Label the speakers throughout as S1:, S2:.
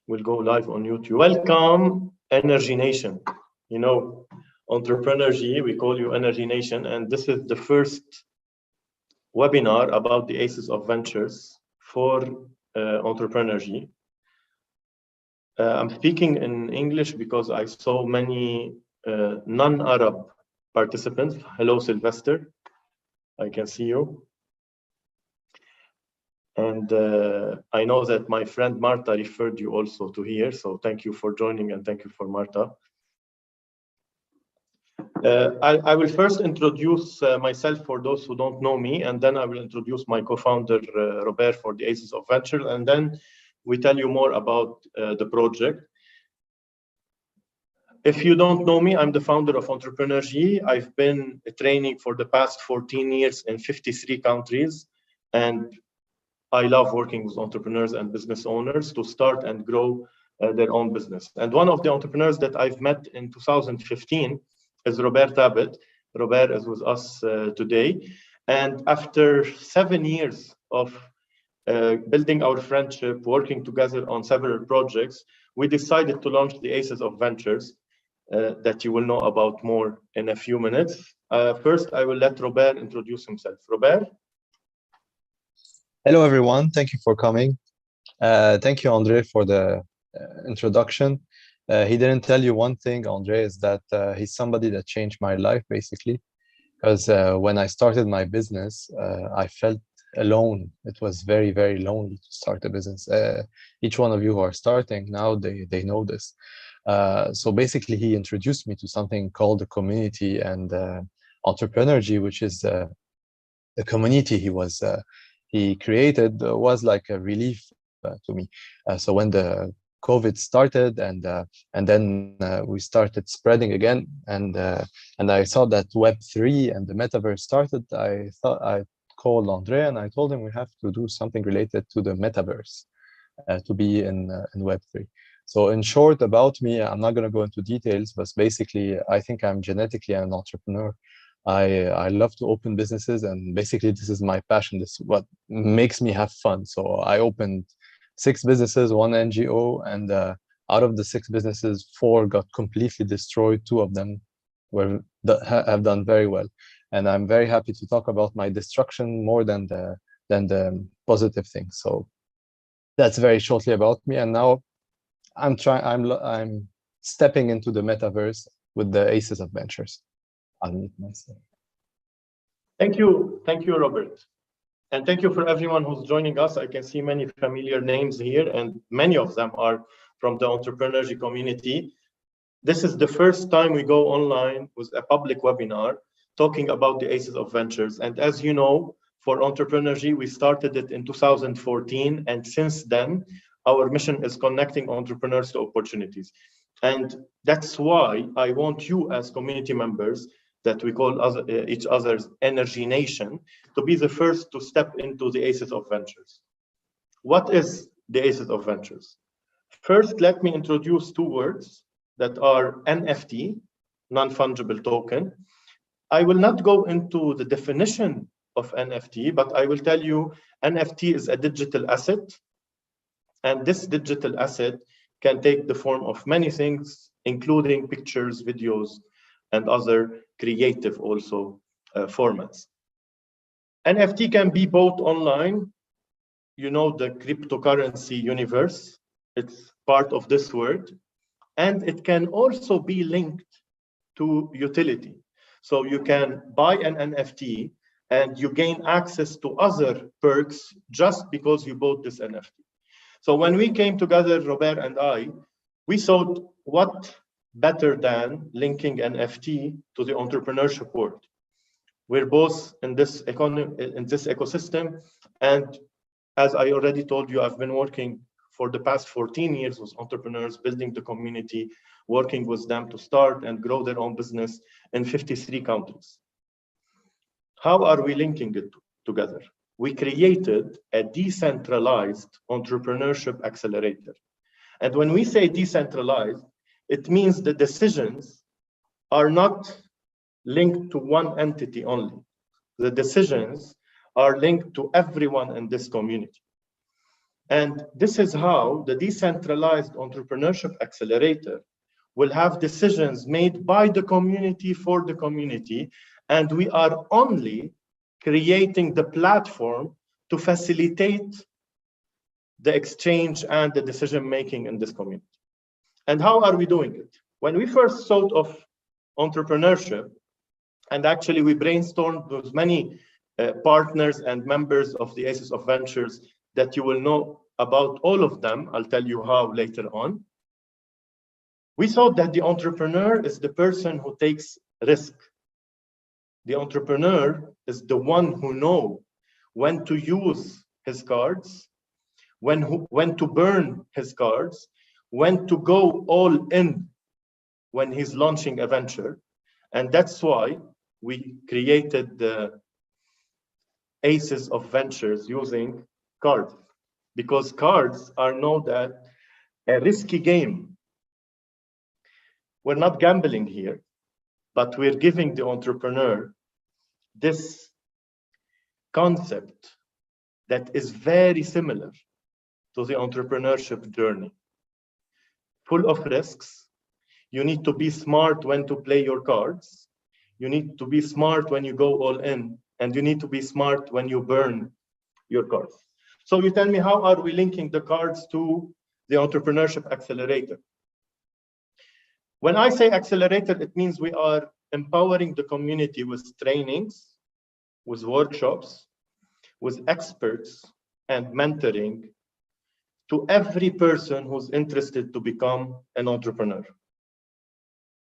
S1: will go live on YouTube. Welcome, Energy Nation. You know, Entrepreneurgy, we call you Energy Nation, and this is the first webinar about the Aces of Ventures for Entrepreneurgy. I'm speaking in English because I saw many non-Arab participants. Hello, Sylvester. I can see you. And I know that my friend Marta referred you also to here, so thank you for joining and thank you for Marta. I will first introduce myself for those who don't know me, and then I will introduce my co-founder, Robert, for the Aces of Venture, and then we tell you more about the project. If you don't know me, I'm the founder of Entrepreneurgy. I've been training for the past 14 years in 53 countries, and I love working with entrepreneurs and business owners to start and grow their own business. And one of the entrepreneurs that I've met in 2015 is Robert Tabet. Robert is with us today. And after 7 years of building our friendship, working together on several projects, we decided to launch the Aces of Ventures that you will know about more in a few minutes. First, I will let Robert introduce himself. Robert?
S2: Hello, everyone. Thank you for coming. Thank you, Andre, for the introduction. He didn't tell you one thing, Andre, is that he's somebody that changed my life, basically. Because when I started my business, I felt alone. It was very, very lonely to start a business. Each one of you who are starting now, they know this. So basically, he introduced me to something called the community and Entrepreneurgy, which is the community he created was like a relief to me. So when the COVID started and then we started spreading again, and I saw that Web3 and the metaverse started, I thought I called Andre and I told him we have to do something related to the metaverse to be in Web3. So in short about me, I'm not going to go into details, but basically I think I'm genetically an entrepreneur. I love to open businesses, and basically this is my passion. This is what makes me have fun. So I opened 6 businesses, 1 NGO, and out of the 6 businesses, 4 got completely destroyed. 2 of them have done very well, and I'm very happy to talk about my destruction more than the positive things. So that's very shortly about me. And now I'm stepping into the metaverse with the Aces of Ventures. I'll mute myself.
S1: Thank you, Robert. And thank you for everyone who's joining us. I can see many familiar names here, and many of them are from the Entrepreneurgy community. This is the first time we go online with a public webinar talking about the Aces of Ventures. And as you know, for Entrepreneurgy, we started it in 2014. And since then, our mission is connecting entrepreneurs to opportunities. And that's why I want you as community members, that we call each other's Energy Nation, to be the first to step into the Aces of Ventures. What is the Aces of Ventures? First, let me introduce 2 words that are NFT, non-fungible token. I will not go into the definition of NFT, but I will tell you NFT is a digital asset, and this digital asset can take the form of many things, including pictures, videos, and other creative also formats. NFT can be bought online. You know, the cryptocurrency universe, it's part of this word. And it can also be linked to utility. So you can buy an NFT and you gain access to other perks just because you bought this NFT. So when we came together, Robert and I, we thought, what better than linking NFT to the entrepreneurship world? We're both in this ecosystem, and as I already told you, I've been working for the past 14 years with entrepreneurs, building the community, working with them to start and grow their own business in 53 countries. How are we linking it together? We created a decentralized entrepreneurship accelerator. And when we say decentralized, it means the decisions are not linked to one entity only. The decisions are linked to everyone in this community. And this is how the decentralized entrepreneurship accelerator will have decisions made by the community for the community. And we are only creating the platform to facilitate the exchange and the decision-making in this community. And how are we doing it? When we first thought of entrepreneurship, and actually we brainstormed with many partners and members of the Aces of Ventures that you will know about all of them. I'll tell you how later on. We thought that the entrepreneur is the person who takes risk. The entrepreneur is the one who knows when to use his cards, when to burn his cards, when to go all in when he's launching a venture. And that's why we created the Aces of Ventures using cards, because cards are known as a risky game. We're not gambling here, but we're giving the entrepreneur this concept that is very similar to the entrepreneurship journey. Full of risks. You need to be smart when to play your cards. You need to be smart when you go all in, and you need to be smart when you burn your cards. So you tell me, how are we linking the cards to the entrepreneurship accelerator? When I say accelerator, it means we are empowering the community with trainings, with workshops, with experts and mentoring to every person who's interested to become an entrepreneur.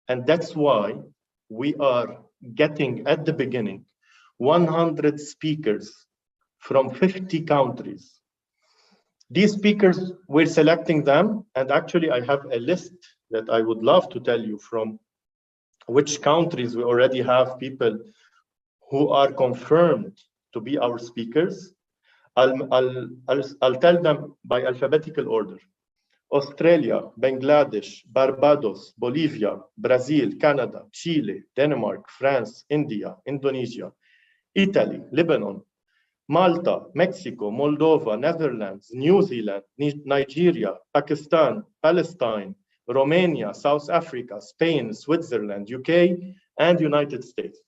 S1: And that's why we are getting at the beginning 100 speakers from 50 countries. These speakers, we're selecting them, and actually I have a list that I would love to tell you from which countries we already have people who are confirmed to be our speakers. I'll tell them by alphabetical order. Australia, Bangladesh, Barbados, Bolivia, Brazil, Canada, Chile, Denmark, France, India, Indonesia, Italy, Lebanon, Malta, Mexico, Moldova, Netherlands, New Zealand, Nigeria, Pakistan, Palestine, Romania, South Africa, Spain, Switzerland, UK, and United States.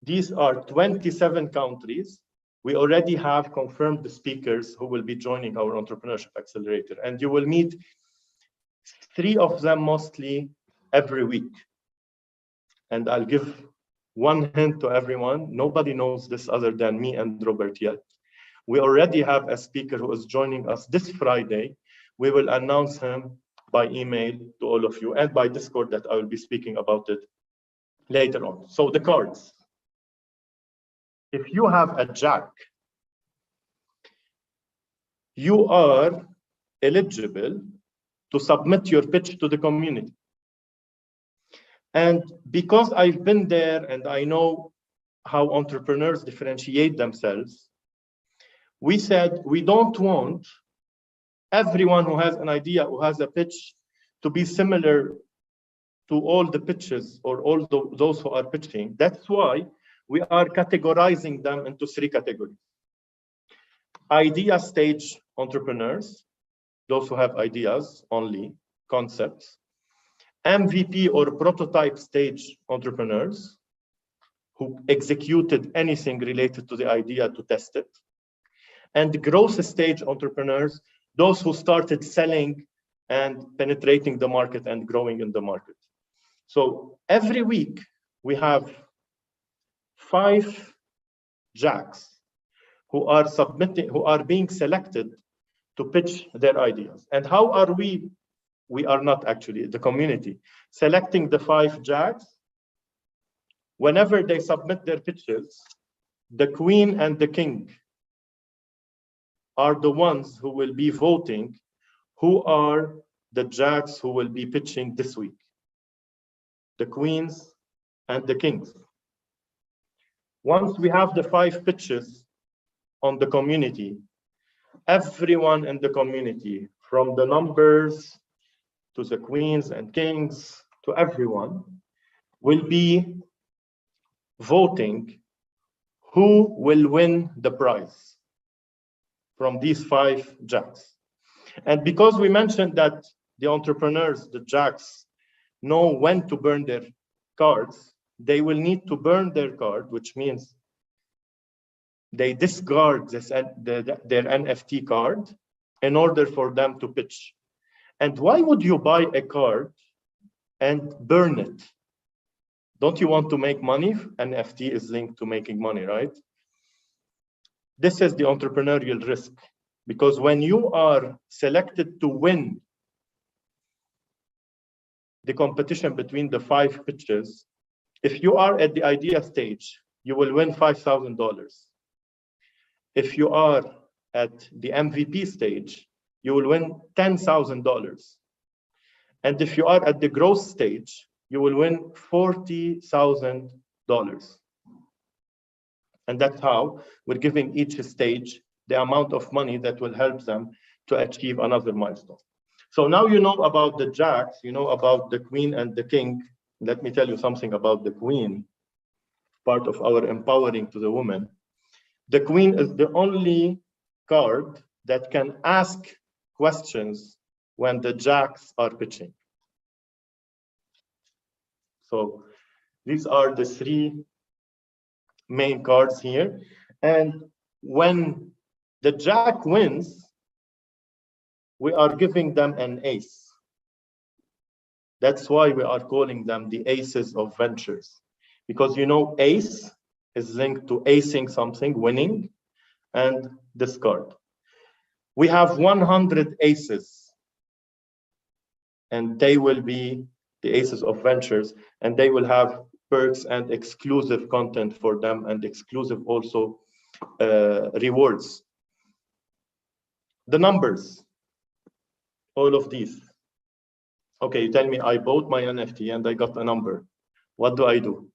S1: These are 27 countries. We already have confirmed the speakers who will be joining our Entrepreneurship Accelerator, and you will meet 3 of them mostly every week. And I'll give one hint to everyone. Nobody knows this other than me and Robert yet. We already have a speaker who is joining us this Friday. We will announce him by email to all of you and by Discord that I will be speaking about it later on. So the cards. If you have a jack, you are eligible to submit your pitch to the community. And because I've been there and I know how entrepreneurs differentiate themselves, we said we don't want everyone who has an idea, who has a pitch, to be similar to all the pitches or all those who are pitching. That's why we are categorizing them into 3 categories. Idea stage entrepreneurs, those who have ideas only, concepts. MVP or prototype stage entrepreneurs who executed anything related to the idea to test it. And growth stage entrepreneurs, those who started selling and penetrating the market and growing in the market. So every week we have 5 jacks who are being selected to pitch their ideas. And how are we are not actually the community selecting the 5 jacks? Whenever they submit their pitches, the queen and the king are the ones who will be voting who are the jacks who will be pitching this week. The queens and the kings. Once we have the 5 pitches on the community, everyone in the community, from the numbers to the queens and kings, to everyone, will be voting who will win the prize. from these 5 jacks. And because we mentioned that the entrepreneurs, the jacks, know when to burn their cards, they will need to burn their card, which means they discard their NFT card in order for them to pitch. And why would you buy a card and burn it? Don't you want to make money? NFT is linked to making money, right? This is the entrepreneurial risk, because when you are selected to win the competition between the 5 pitches, if you are at the idea stage, you will win $5,000. If you are at the MVP stage, you will win $10,000. And if you are at the growth stage, you will win $40,000. And that's how we're giving each stage the amount of money that will help them to achieve another milestone. So now you know about the jacks, you know about the queen and the king. Let me tell you something about the queen, part of our empowering to the women. The queen is the only card that can ask questions when the jacks are pitching. So these are the 3 main cards here. And when the jack wins, we are giving them an ace. That's why we are calling them the aces of ventures. Because you know, ace is linked to acing something, winning, and this card. We have 100 aces, and they will be the aces of ventures, and they will have perks and exclusive content for them, and exclusive also rewards. The numbers, all of these. Okay, you tell me I bought my NFT and I got a number. What do I do?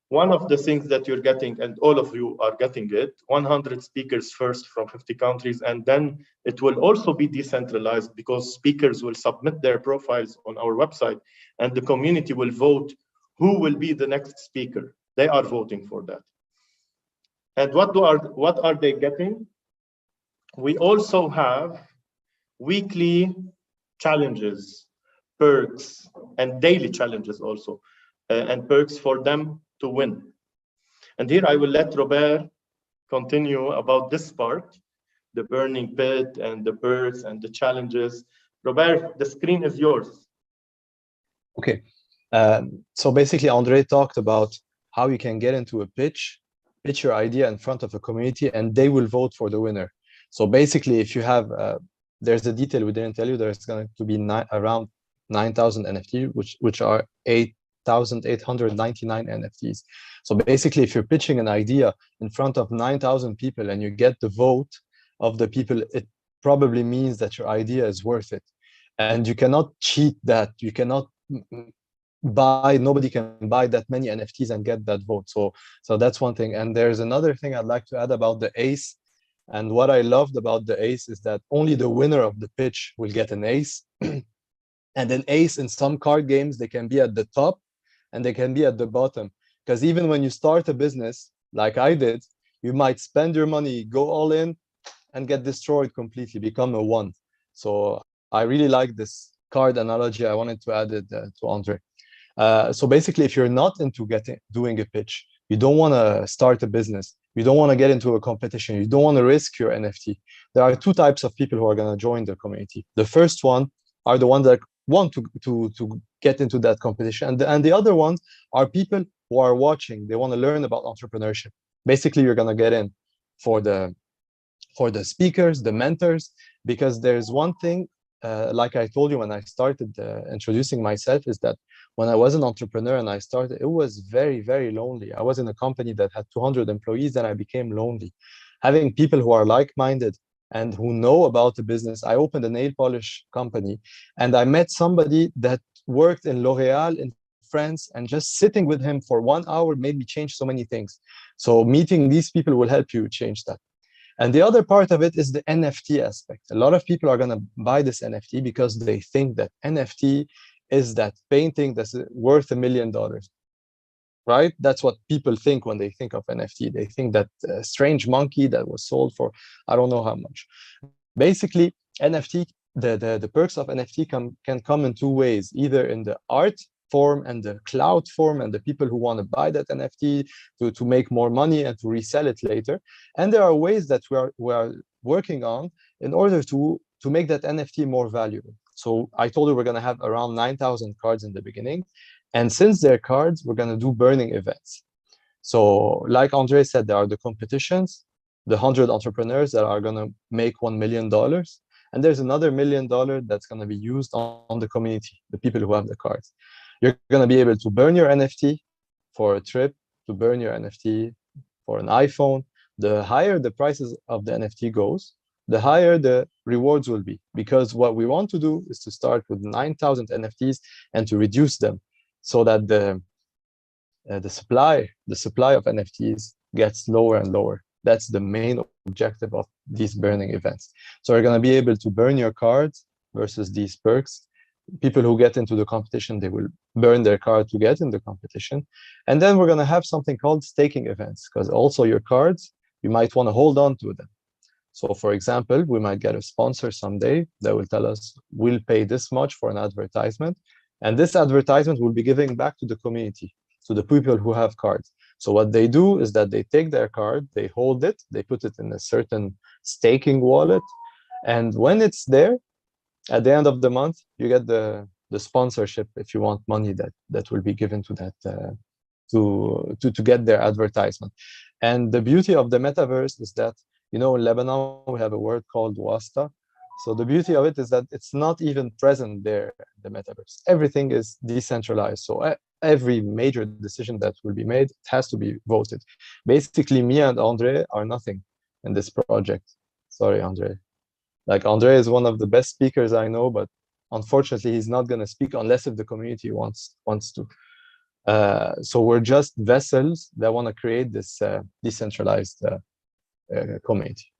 S1: One of the things that you're getting, and all of you are getting it, 100 speakers first from 50 countries, and then it will also be decentralized because speakers will submit their profiles on our website, and the community will vote who will be the next speaker. They are voting for that. And what are they getting? We also have weekly challenges, perks, and daily challenges also, and perks for them to win. And here I will let Robert continue about this part, the burning pit and the perks and the challenges. Robert, the screen is yours.
S2: Okay, so basically Andre talked about how you can get into a pitch your idea in front of a community, and they will vote for the winner. So basically, if you have, there's a detail we didn't tell you, there's going to be around 9,000 NFT, which are 8,899 NFTs. So basically, if you're pitching an idea in front of 9,000 people and you get the vote of the people, it probably means that your idea is worth it. And you cannot cheat that. You cannot nobody can buy that many NFTs and get that vote. So that's one thing. And there's another thing I'd like to add about the ace. And what I loved about the ace is that only the winner of the pitch will get an ace. And an ace in some card games, they can be at the top and they can be at the bottom. Because even when you start a business, like I did, you might spend your money, go all in, and get destroyed completely, become a 1. So I really like this card analogy. I wanted to add it to Andre. So basically, if you're not into doing a pitch, you don't want to start a business, you don't want to get into a competition, you don't want to risk your NFT, there are 2 types of people who are going to join the community. The first one are the ones that want to get into that competition, and the other ones are people who are watching. They want to learn about entrepreneurship. Basically, you're going to get in for the speakers, the mentors, because there's one thing, like I told you when I started introducing myself, is that when I was an entrepreneur and I started, it was very, very lonely. I was in a company that had 200 employees, and I became lonely. Having people who are like-minded and who know about the business, I opened a nail polish company, and I met somebody that worked in L'Oréal in France, and just sitting with him for 1 hour made me change so many things. So meeting these people will help you change that. And the other part of it is the NFT aspect. A lot of people are going to buy this NFT because they think that NFT is that painting that's worth $1 million. right? That's what people think when they think of NFT. They think that strange monkey that was sold for I don't know how much. Basically, NFT, the perks of NFT can come in two ways, either in the art form and the cloud form, and the people who want to buy that NFT to make more money and to resell it later. And there are ways that we are working on in order to make that NFT more valuable. So I told you we're going to have around 9,000 cards in the beginning. And since they're cards, we're going to do burning events. So like Andre said, there are the competitions, the 100 entrepreneurs that are going to make $1 million. And there's another $1 million that's going to be used on the community, the people who have the cards. You're going to be able to burn your NFT for a trip, to burn your NFT for an iPhone. The higher the prices of the NFT goes, the higher the rewards will be. Because what we want to do is to start with 9,000 NFTs and to reduce them so that the supply of NFTs gets lower and lower. That's the main objective of these burning events. So you're going to be able to burn your cards versus these perks. People who get into the competition, they will burn their card to get in the competition. And then we're going to have something called staking events, because also your cards, you might want to hold on to them. So for example, we might get a sponsor someday that will tell us, we'll pay this much for an advertisement. And this advertisement will be giving back to the community, to the people who have cards. So what they do is that they take their card, they hold it, they put it in a certain staking wallet. And when it's there, at the end of the month, you get the sponsorship if you want money that will be given to that to get their advertisement. And the beauty of the metaverse is that, you know, in Lebanon, we have a word called wasta. So the beauty of it is that it's not even present there, the metaverse. Everything is decentralized. So every major decision that will be made, it has to be voted. Basically, me and Andre are nothing in this project. Sorry, Andre. Like, Andre is one of the best speakers I know, but unfortunately, he's not going to speak unless if the community wants to. So we're just vessels that want to create this decentralized community.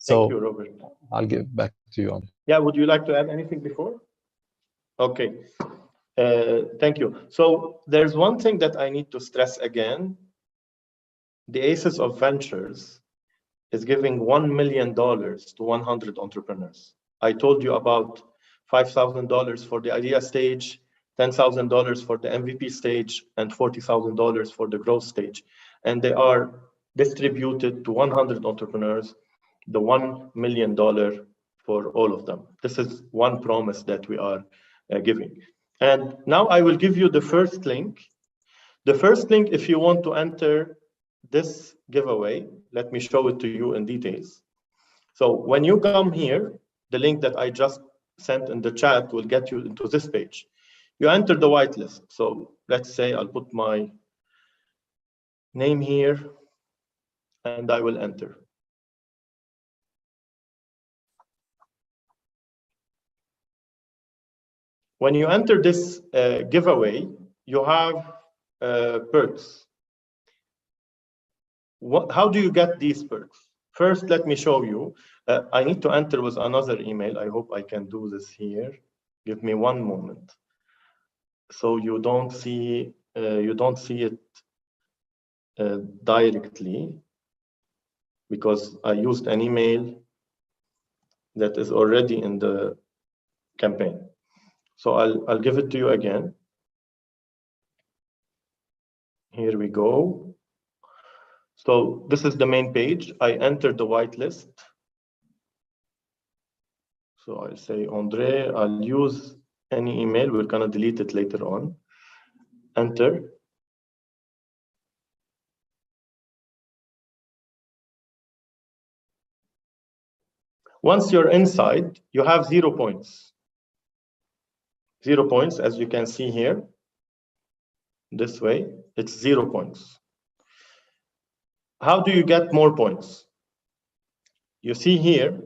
S2: So
S1: thank you, Robert.
S2: I'll give back to you, Andre.
S1: Yeah, would you like to add anything before? Okay, thank you. So there's one thing that I need to stress again. The Aces of Ventures is giving $1 million to 100 entrepreneurs. I told you about $5,000 for the idea stage, $10,000 for the MVP stage, and $40,000 for the growth stage. And they are distributed to 100 entrepreneurs, the $1 million for all of them. This is one promise that we are giving. And now I will give you the first link. The first link, if you want to enter this giveaway, let me show it to you in details. So when you come here, the link that I just sent in the chat will get you into this page. You enter the whitelist. So let's say I'll put my name here and I will enter. When you enter this giveaway, you have perks. How do you get these perks? First, let me show you. I need to enter with another email. I hope I can do this here. Give me one moment. So you don't see it directly, because I used an email that is already in the campaign. So I'll give it to you again. Here we go. So this is the main page. I entered the whitelist. So I'll say Andre, I'll use any email. We're gonna delete it later on. Enter. Once you're inside, you have 0 points. 0 points, as you can see here. This way, it's 0 points. How do you get more points? You see here,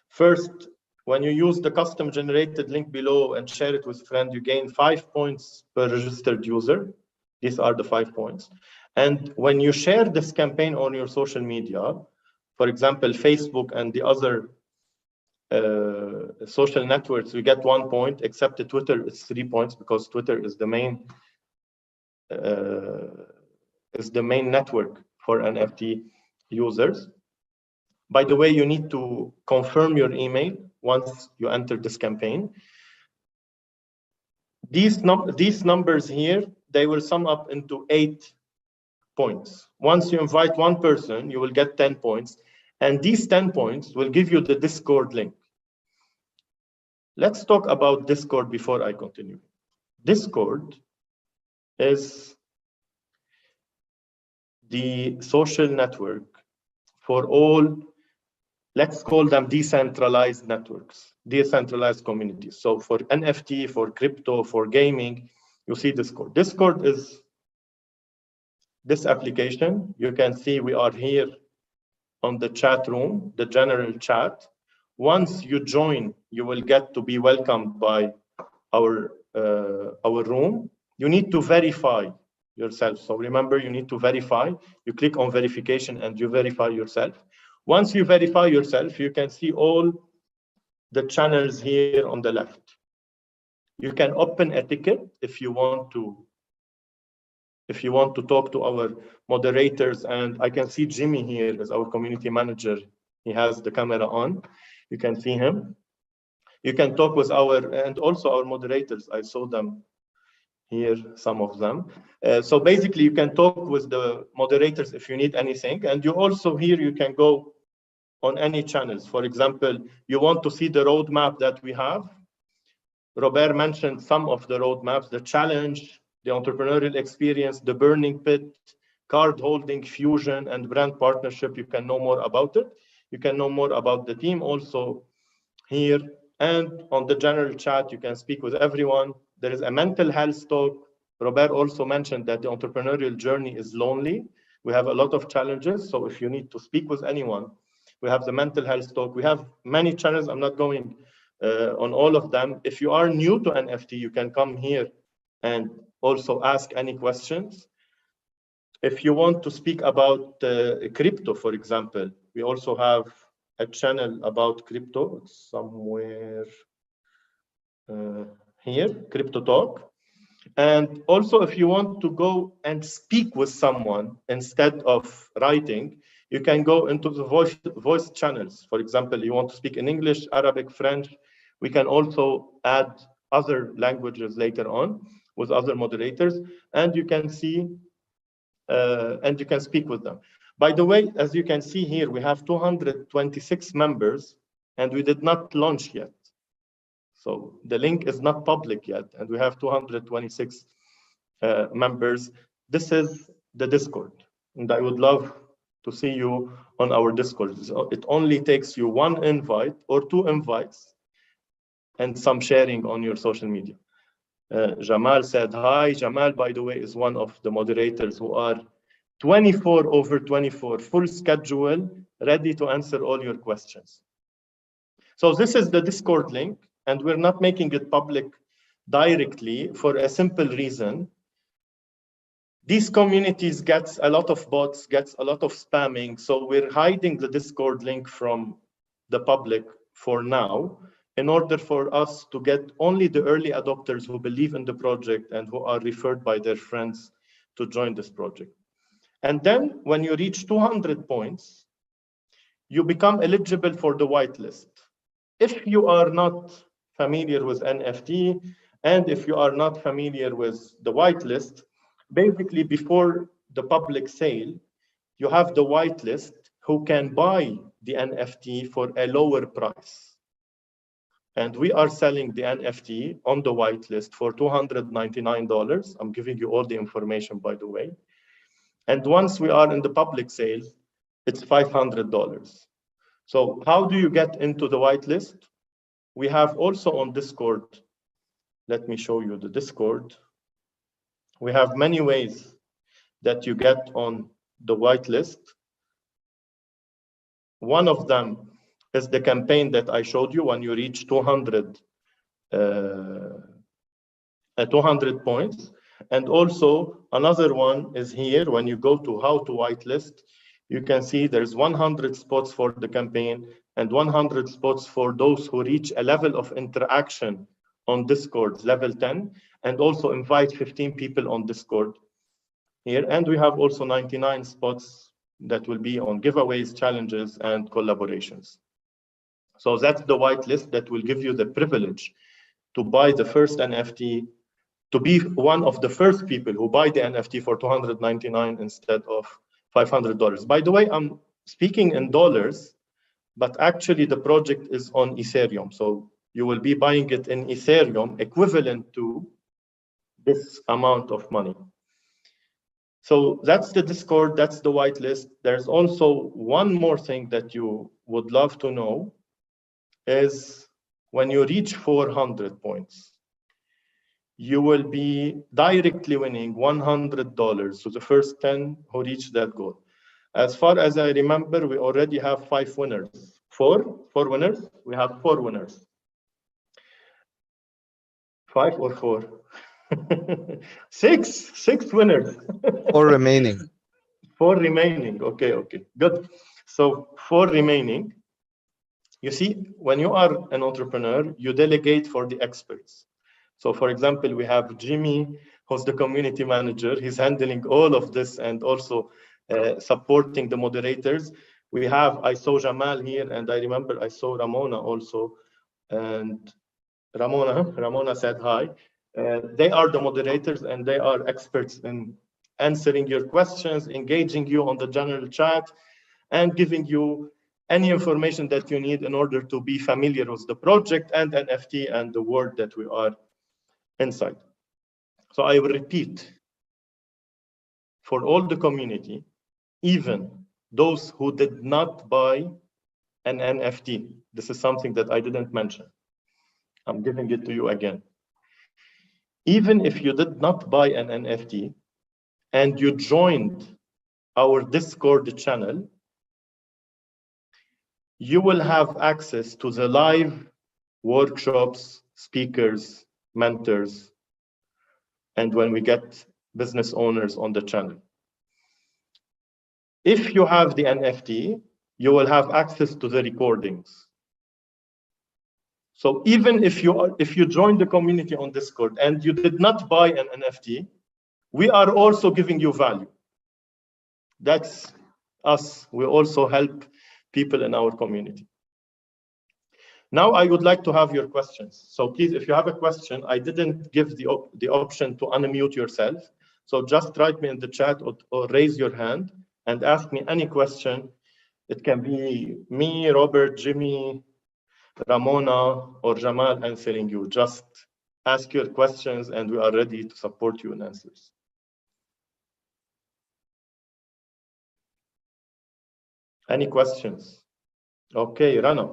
S1: first, when you use the custom generated link below and share it with friends, you gain 5 points per registered user. These are the 5 points. And when you share this campaign on your social media, for example, Facebook and the other social networks, we get 1 point, except the Twitter is 3 points, because Twitter is the main is the main network for NFT users. By the way, you need to confirm your email once you enter this campaign. These numbers here, they will sum up into 8 points. Once you invite one person, you will get 10 points. And these 10 points will give you the Discord link. Let's talk about Discord before I continue. Discord is the social network for all, let's call them decentralized networks, decentralized communities. So for NFT, for crypto, for gaming, you see Discord. Discord is this application. You can see we are here on the chat room, the general chat. Once you join, you will get to be welcomed by our room. You need to verify yourself. So remember, you need to verify. You click on verification and you verify yourself. Once you verify yourself, you can see all the channels here on the left. You can open a ticket if you want to talk to our moderators. And I can see Jimmy here as our community manager. He has the camera on. You can see him. You can talk with and also our moderators. I saw them here, some of them. So basically you can talk with the moderators if you need anything. And you also here, you can go on any channels. For example, you want to see the roadmap that we have. Robert mentioned some of the roadmaps, the challenge, the entrepreneurial experience, the burning pit, card holding, fusion, and brand partnership. You can know more about it. You can know more about the team also here. And on the general chat, you can speak with everyone. There is a mental health talk. Robert also mentioned that the entrepreneurial journey is lonely. We have a lot of challenges. So if you need to speak with anyone, we have the mental health talk. We have many channels. I'm not going on all of them. If you are new to NFT, you can come here and also ask any questions. If you want to speak about crypto, for example, we also have a channel about crypto. It's somewhere here, Crypto Talk. And also, if you want to go and speak with someone instead of writing, you can go into the voice channels. For example, you want to speak in English, Arabic, French. We can also add other languages later on with other moderators, and you can see and you can speak with them. By the way, as you can see here, we have 226 members, and we did not launch yet. So the link is not public yet, and we have 226 members. This is the Discord, and I would love to see you on our Discord. So it only takes you 1 invite or 2 invites and some sharing on your social media. Jamal said hi. Jamal, by the way, is one of the moderators who are 24/24, full schedule, ready to answer all your questions. So this is the Discord link, and we're not making it public directly for a simple reason. These communities gets a lot of bots, gets a lot of spamming, so we're hiding the Discord link from the public for now, in order for us to get only the early adopters who believe in the project and who are referred by their friends to join this project. And then when you reach 200 points, you become eligible for the whitelist. If you are not familiar with NFT, and if you are not familiar with the whitelist, basically before the public sale, you have the whitelist who can buy the NFT for a lower price. And we are selling the NFT on the whitelist for $299. I'm giving you all the information, by the way. And once we are in the public sale, it's $500. So how do you get into the whitelist? We have also on Discord, let me show you the Discord. We have many ways that you get on the whitelist. One of them is the campaign that I showed you when you reach 200 points. And also another one is here, when you go to how to whitelist, you can see there's 100 spots for the campaign and 100 spots for those who reach a level of interaction on Discord, level 10, and also invite 15 people on Discord. here. And we have also 99 spots that will be on giveaways, challenges, and collaborations. So that's the whitelist that will give you the privilege to buy the first NFT, to be one of the first people who buy the NFT for $299 instead of $500. By the way, I'm speaking in dollars, but actually the project is on Ethereum. So you will be buying it in Ethereum equivalent to this amount of money. So that's the Discord, that's the whitelist. There's also one more thing that you would love to know is when you reach 400 points, you will be directly winning $100 to the first 10 who reach that goal. As far as I remember, we already have 5 winners. Four winners? We have 4 winners. 5 or 4? 6 winners.
S2: 4 remaining.
S1: 4 remaining. Okay, good. So 4 remaining. You see, when you are an entrepreneur, you delegate for the experts. So for example, we have Jimmy, who's the community manager. He's handling all of this and also supporting the moderators. I saw Jamal here, and I remember I saw Ramona also. And Ramona said hi. They are the moderators, and they are experts in answering your questions, engaging you on the general chat, and giving you any information that you need in order to be familiar with the project and NFT and the world that we are inside. So I will repeat, for all the community, even those who did not buy an NFT, this is something that I didn't mention. I'm giving it to you again. Even if you did not buy an NFT and you joined our Discord channel, you will have access to the live workshops, speakers, mentors, and when we get business owners on the channel. If you have the NFT, you will have access to the recordings. So even if you join the community on Discord and you did not buy an NFT, we are also giving you value. That's us. We also help people in our community. Now I would like to have your questions. So please, if you have a question, I didn't give the option to unmute yourself. So just write me in the chat or raise your hand and ask me any question. It can be me, Robert, Jimmy, Ramona, or Jamal answering you. Just ask your questions and we are ready to support you in answers. Any questions? Okay, Rana.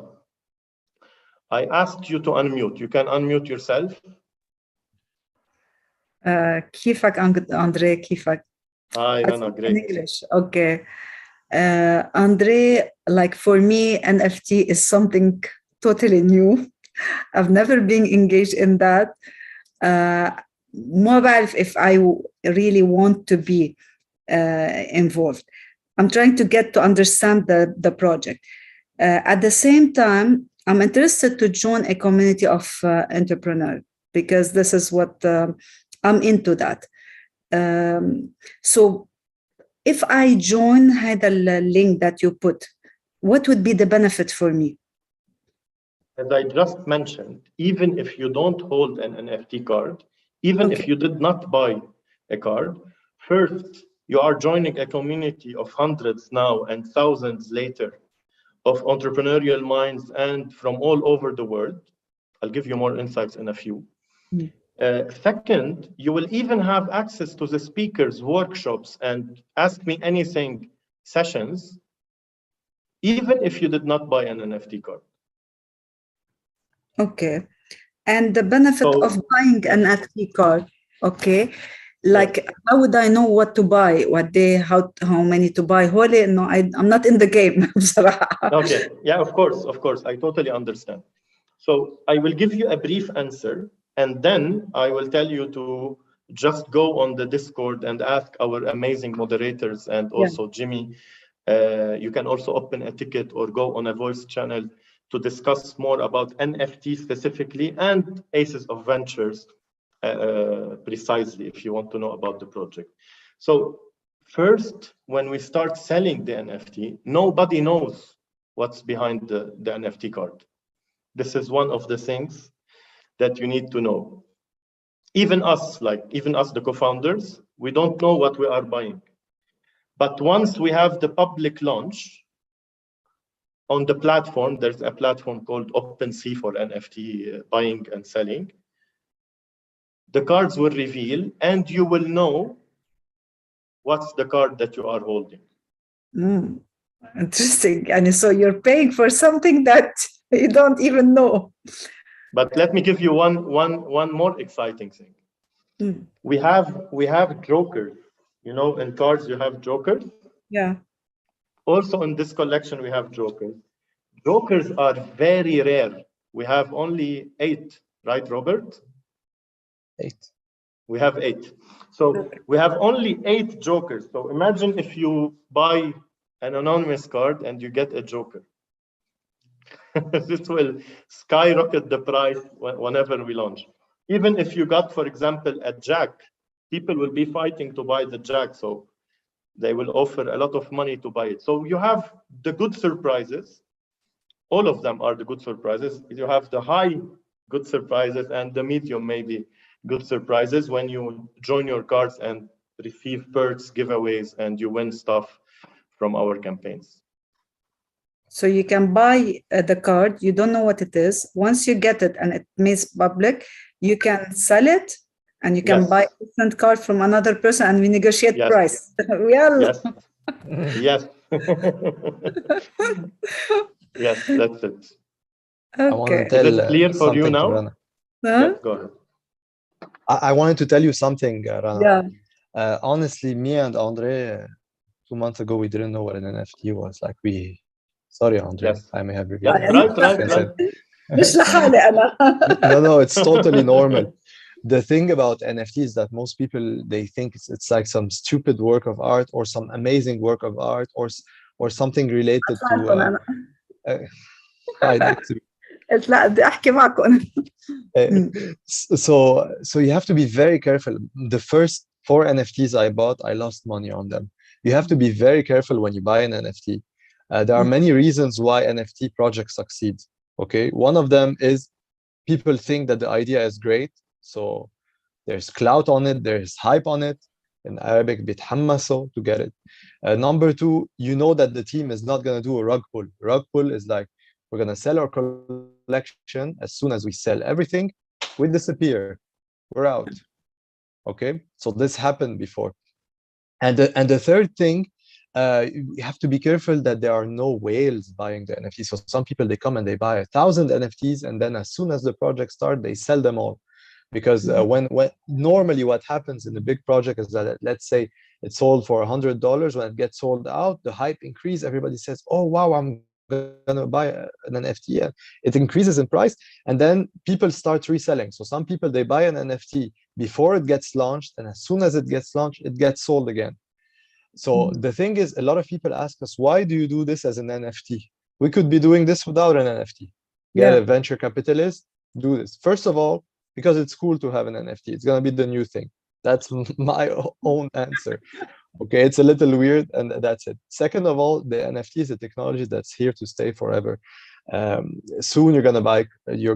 S1: I asked you to unmute. You can unmute yourself.
S3: كيفك أندري كيفك?
S1: Hi, Rana, great.
S3: In English, okay. Andre, like for me, NFT is something totally new. I've never been engaged in that. ما بعرف if I really want to be involved. I'm trying to get to understand the project. At the same time, I'm interested to join a community of entrepreneurs because this is what I'm into that. So if I join the link that you put, what would be the benefit for me?
S1: As I just mentioned, even if you don't hold an NFT card, even if you did not buy a card, first, you are joining a community of hundreds now and thousands later of entrepreneurial minds and from all over the world. I'll give you more insights in a few. Second, you will even have access to the speakers, workshops, and ask me anything sessions, even if you did not buy an NFT card.
S3: Okay. And the benefit of buying an NFT card, okay, like how would I know what to buy, what day, how many to buy? Holy, no, I'm not in the game.
S1: Okay, yeah, of course, I totally understand. So I will give you a brief answer, and then I will tell you to just go on the Discord and ask our amazing moderators and also Jimmy. You can also open a ticket or go on a voice channel to discuss more about NFT specifically and Aces of Ventures precisely if you want to know about the project. So first, when we start selling the NFT, nobody knows what's behind the NFT card. This is one of the things that you need to know. Even us, the co-founders, we don't know what we are buying. But once we have the public launch on the platform, there's a platform called OpenSea for NFT buying and selling. The cards will reveal, and you will know what's the card that you are holding.
S3: Interesting. And so you're paying for something that you don't even know.
S1: But let me give you one more exciting thing. We have jokers. You know, in cards you have jokers.
S3: Yeah.
S1: Also in this collection we have jokers. Jokers are very rare. We have only 8, right, Robert?
S2: 8.
S1: We have 8. So we have only 8 jokers. So imagine if you buy an anonymous card and you get a joker. This will skyrocket the price whenever we launch. Even if you got, for example, a jack, people will be fighting to buy the jack. So they will offer a lot of money to buy it. So you have the good surprises. All of them are the good surprises. You have the high good surprises and the medium maybe good surprises when you join your cards and receive perks, giveaways, and you win stuff from our campaigns.
S3: So you can buy the card, you don't know what it is. Once you get it and it means public, you can sell it and you can buy a different card from another person and we negotiate price.
S1: Yes. Yes. Yes, that's it.
S3: Okay.
S1: Is it clear for you now? Yes, go ahead.
S2: I wanted to tell you something, Rana.
S3: Yeah.
S2: Honestly, me and Andre, 2 months ago, we didn't know what an NFT was. Like sorry, Andre,
S1: yes.
S2: I may have revealed.
S1: Right.
S2: No, it's totally normal. The thing about NFT is that most people, they think it's like some stupid work of art or some amazing work of art or something related to I like to. So you have to be very careful. The first 4 NFTs I bought, I lost money on them. You have to be very careful when you buy an NFT. There are many reasons why NFT projects succeed. Okay, one of them is people think that the idea is great, so there's clout on it, there's hype on it. In Arabic, بيتحمسوا to get it. Number 2, you know that the team is not going to do a rug pull. Rug pull is like, we're going to sell our collection. As soon as we sell everything, we disappear. We're out. Okay, so this happened before. And the third thing, you have to be careful that there are no whales buying the NFT. So some people, they come and they buy 1,000 NFTs, and then as soon as the project starts, they sell them all. Because when normally what happens in a big project is that, let's say it's sold for $100, when it gets sold out, the hype increases. Everybody says, oh, wow, I'm gonna buy an NFT. It increases in price, and then people start reselling. So some people, they buy an NFT before it gets launched, and as soon as it gets launched, it gets sold again. So the thing is, a lot of people ask us, why do you do this as an NFT? We could be doing this without an NFT. Get a venture capitalist, do this. First of all, because it's cool to have an NFT. It's going to be the new thing. That's my own answer. Okay, it's a little weird, and that's it. Second of all, the NFT is a technology that's here to stay forever. Soon you're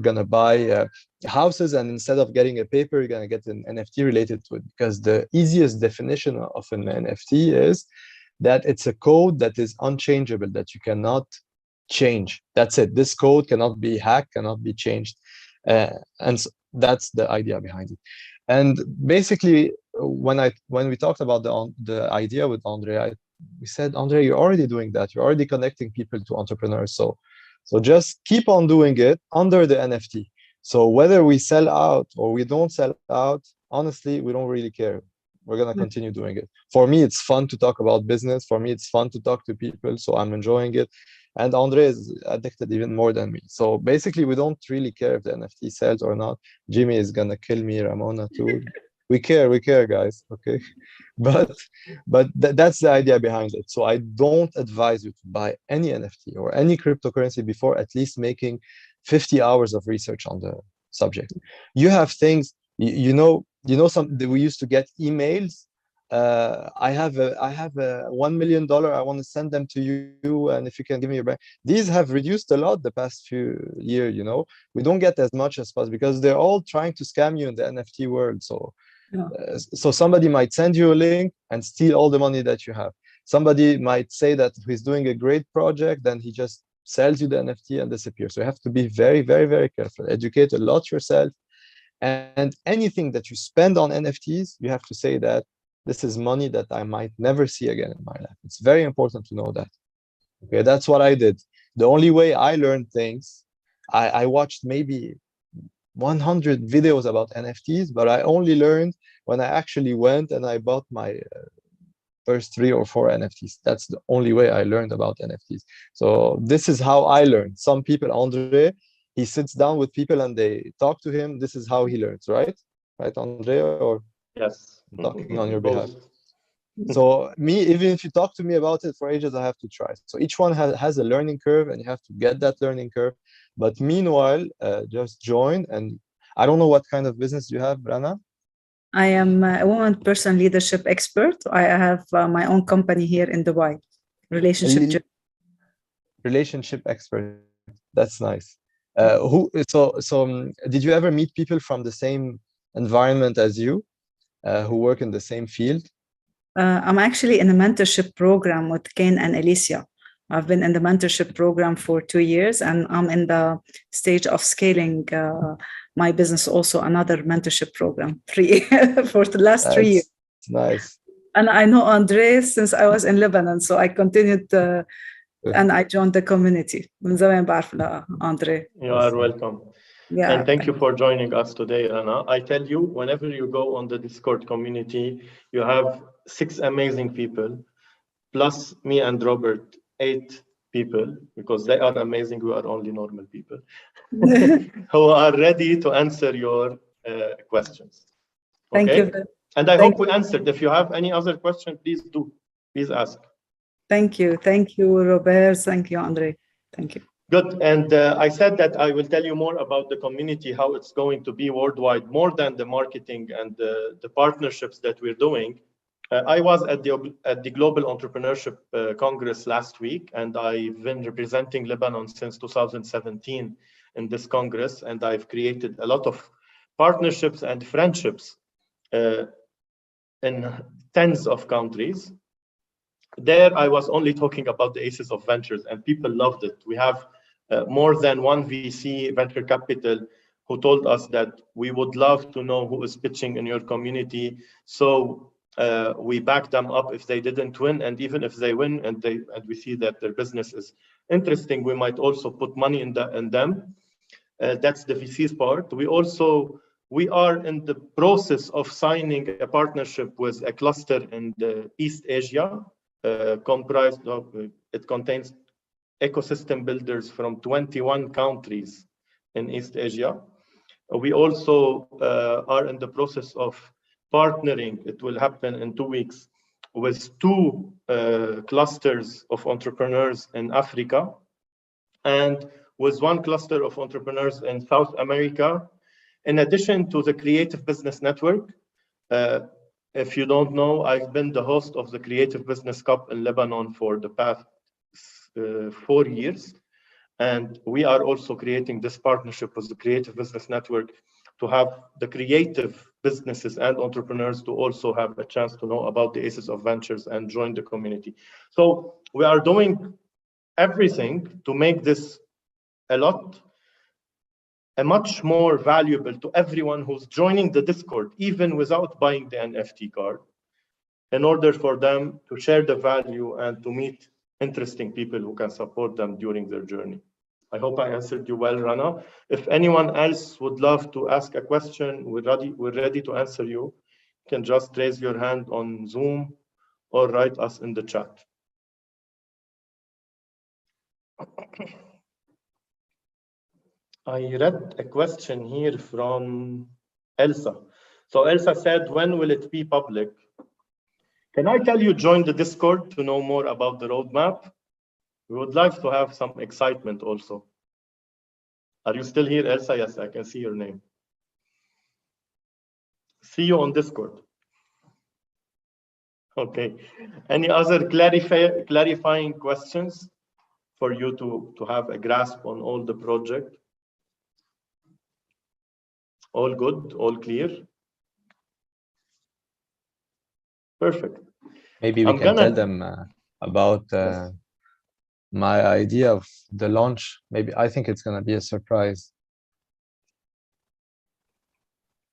S2: gonna buy houses, and instead of getting a paper, you're gonna get an NFT related to it, because the easiest definition of an NFT is that it's a code that is unchangeable, that you cannot change. That's it. This code cannot be hacked, cannot be changed, and so that's the idea behind it. And basically, when we talked about the idea with Andre, we said, Andre, you're already doing that. You're already connecting people to entrepreneurs. So just keep on doing it under the NFT. So whether we sell out or we don't sell out, honestly, we don't really care. We're going to continue doing it. For me, it's fun to talk about business. For me, it's fun to talk to people. So I'm enjoying it. And Andre is addicted even more than me. So basically, we don't really care if the NFT sells or not. Jimmy is going to kill me, Ramona too. We care, guys. Okay. But that's the idea behind it. So I don't advise you to buy any NFT or any cryptocurrency before at least making 50 hours of research on the subject. You have things, you know, we used to get emails I have a $1 million. I want to send them to you, and if you can give me your bank. These have reduced a lot the past few years. You know, we don't get as much as possible because they're all trying to scam you in the NFT world. So,
S3: Yeah.
S2: so somebody might send you a link and steal all the money that you have. Somebody might say that he's doing a great project, then he just sells you the NFT and disappears. So you have to be very, very, very careful. Educate a lot yourself, and anything that you spend on NFTs, you have to say that this is money that I might never see again in my life. It's very important to know that. Okay, that's what I did. The only way I learned things, I watched maybe 100 videos about NFTs, but I only learned when I actually went and I bought my first 3 or 4 NFTs. That's the only way I learned about NFTs. So this is how I learned. Some people, Andre, he sits down with people and they talk to him. This is how he learns, right? Right, Andre? Or
S1: Yes.
S2: I'm talking on your behalf.
S1: Both.
S2: So me, even if you talk to me about it for ages, I have to try. So each one has a learning curve, and you have to get that learning curve. But meanwhile, just join. And I don't know what kind of business you have, Rana.
S3: I am a woman person leadership expert. I have my own company here in Dubai.
S2: Relationship expert. That's nice. Did you ever meet people from the same environment as you, who work in the same field?
S3: I'm actually in a mentorship program with Kane and Alicia. I've been in the mentorship program for 2 years, and I'm in the stage of scaling my business, also another mentorship program, free for the last 3 years.
S2: Nice.
S3: And I know Andre since I was in Lebanon, so I continued and I joined the community. من زمان بعرف Andre.
S1: You are welcome.
S3: Yeah.
S1: And thank you for joining us today, Rana. I tell you, whenever you go on the Discord community, you have 6 amazing people, plus me and Robert, 8 people, because they are amazing. We are only normal people who are ready to answer your questions.
S3: Thank
S1: okay?
S3: you.
S1: And I hope we answered. If you have any other question, please ask.
S3: Thank you. Thank you, Robert. Thank you, Andre. Thank you.
S1: Good. And I said that I will tell you more about the community, how it's going to be worldwide, more than the marketing and the partnerships that we're doing. I was at the Global Entrepreneurship Congress last week, and I've been representing Lebanon since 2017 in this Congress, and I've created a lot of partnerships and friendships in tens of countries. There, I was only talking about the Aces of Ventures, and people loved it. We have more than one VC venture capital who told us that we would love to know who is pitching in your community. So we back them up if they didn't win, and even if they win and we see that their business is interesting, we might also put money in them. That's the VC's part. We are in the process of signing a partnership with a cluster in the East Asia. Comprised of, it contains ecosystem builders from 21 countries in East Asia. We also are in the process of partnering. It will happen in 2 weeks with 2 clusters of entrepreneurs in Africa and with 1 cluster of entrepreneurs in South America. In addition to the Creative Business Network, if you don't know, I've been the host of the Creative Business Cup in Lebanon for the past 4 years. And we are also creating this partnership with the Creative Business Network to have the creative businesses and entrepreneurs to also have a chance to know about the Aces of Ventures and join the community. So we are doing everything to make this much more valuable to everyone who's joining the Discord, even without buying the NFT card, in order for them to share the value and to meet interesting people who can support them during their journey. I hope I answered you well, Rana. If anyone else would love to ask a question, we're ready to answer you. You can just raise your hand on Zoom or write us in the chat. I read a question here from Elsa. So Elsa said, when will it be public? Can I tell you, join the Discord to know more about the roadmap? We would like to have some excitement also. Are you still here, Elsa? Yes, I can see your name. See you on Discord. Okay. Any other clarifying questions for you to have a grasp on all the project? All good, all clear? Perfect.
S2: Maybe we
S1: I'm
S2: can tell
S1: gonna-
S2: them about
S1: Yes.
S2: my idea of the launch. Maybe I think it's going to be a surprise.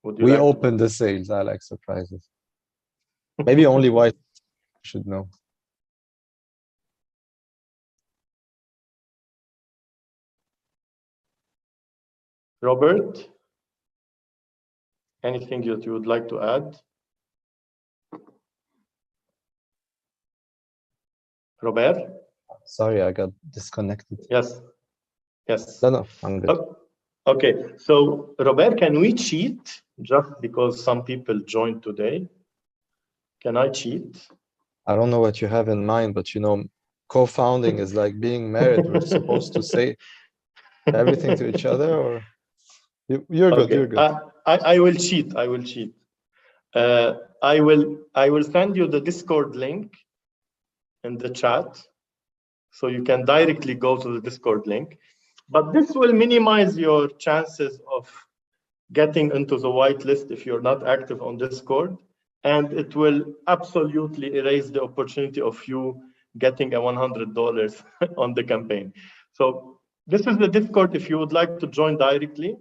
S1: Would you
S2: We
S1: like to-
S2: open the sales. I like surprises. Maybe only White should know.
S1: Robert, anything that you would like to add? Robert?
S2: Sorry, I got disconnected.
S1: Yes. Yes.
S2: No, I'm good.
S1: Okay, so Robert, can we cheat just because some people joined today? Can I cheat?
S2: I don't know what you have in mind, but you know, co-founding is like being married. We're supposed to say everything to each other, or you're good.
S1: Okay.
S2: You're good.
S1: I will cheat. I will cheat. I will send you the Discord link in the chat, so you can directly go to the Discord link. But this will minimize your chances of getting into the whitelist if you're not active on Discord, and it will absolutely erase the opportunity of you getting a $100 on the campaign. So this is the Discord if you would like to join directly,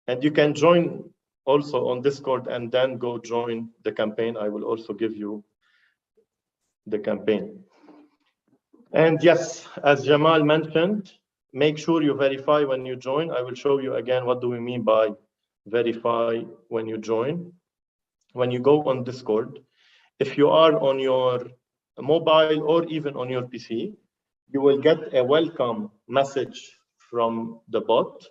S1: and you can join also on Discord and then go join the campaign. I will also give you the campaign. And yes, as Jamal mentioned, make sure you verify when you join. I will show you again what do we mean by verify when you join. When you go on Discord, if you are on your mobile or even on your PC, you will get a welcome message from the bot.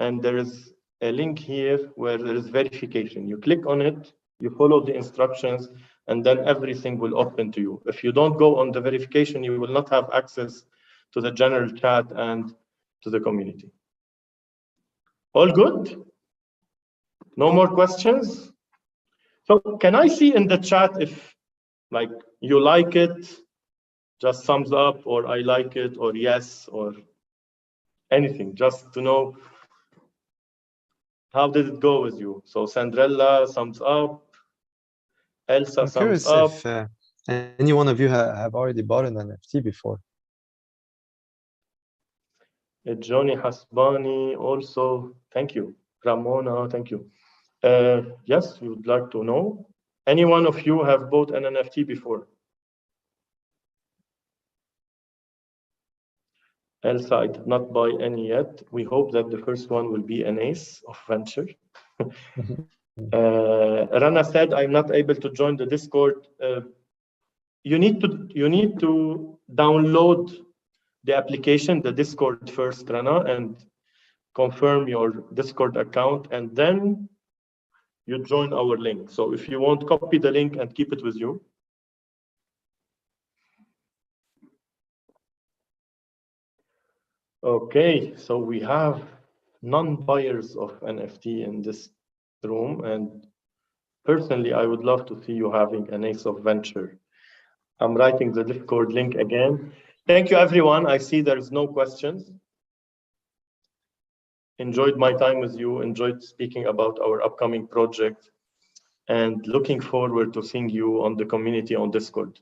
S1: And there is a link here where there is verification. You click on it, you follow the instructions, and then everything will open to you. If you don't go on the verification, you will not have access to the general chat and to the community. All good? No more questions? So can I see in the chat if like you like it, just thumbs up, or I like it, or yes, or anything, just to know how did it go with you? So Sandrella, thumbs up. Elsa,
S2: I'm
S1: thumbs
S2: curious
S1: up.
S2: if any one of you have already bought an NFT before.
S1: Johnny Hasbani also, thank you. Ramona, thank you. Yes, we would like to know. Any one of you have bought an NFT before? Elsa, I did not buy any yet. We hope that the first one will be an ace of venture. Rana said, I'm not able to join the Discord. You need to download the application, the Discord first, Rana, and confirm your Discord account, and then you join our link. So if you want, copy the link and keep it with you. Okay, so we have non-buyers of NFT in this room, and personally, I would love to see you having an ace of venture. I'm writing the Discord link again. Thank you, everyone. I see there's no questions. Enjoyed my time with you, enjoyed speaking about our upcoming project, and looking forward to seeing you on the community on Discord.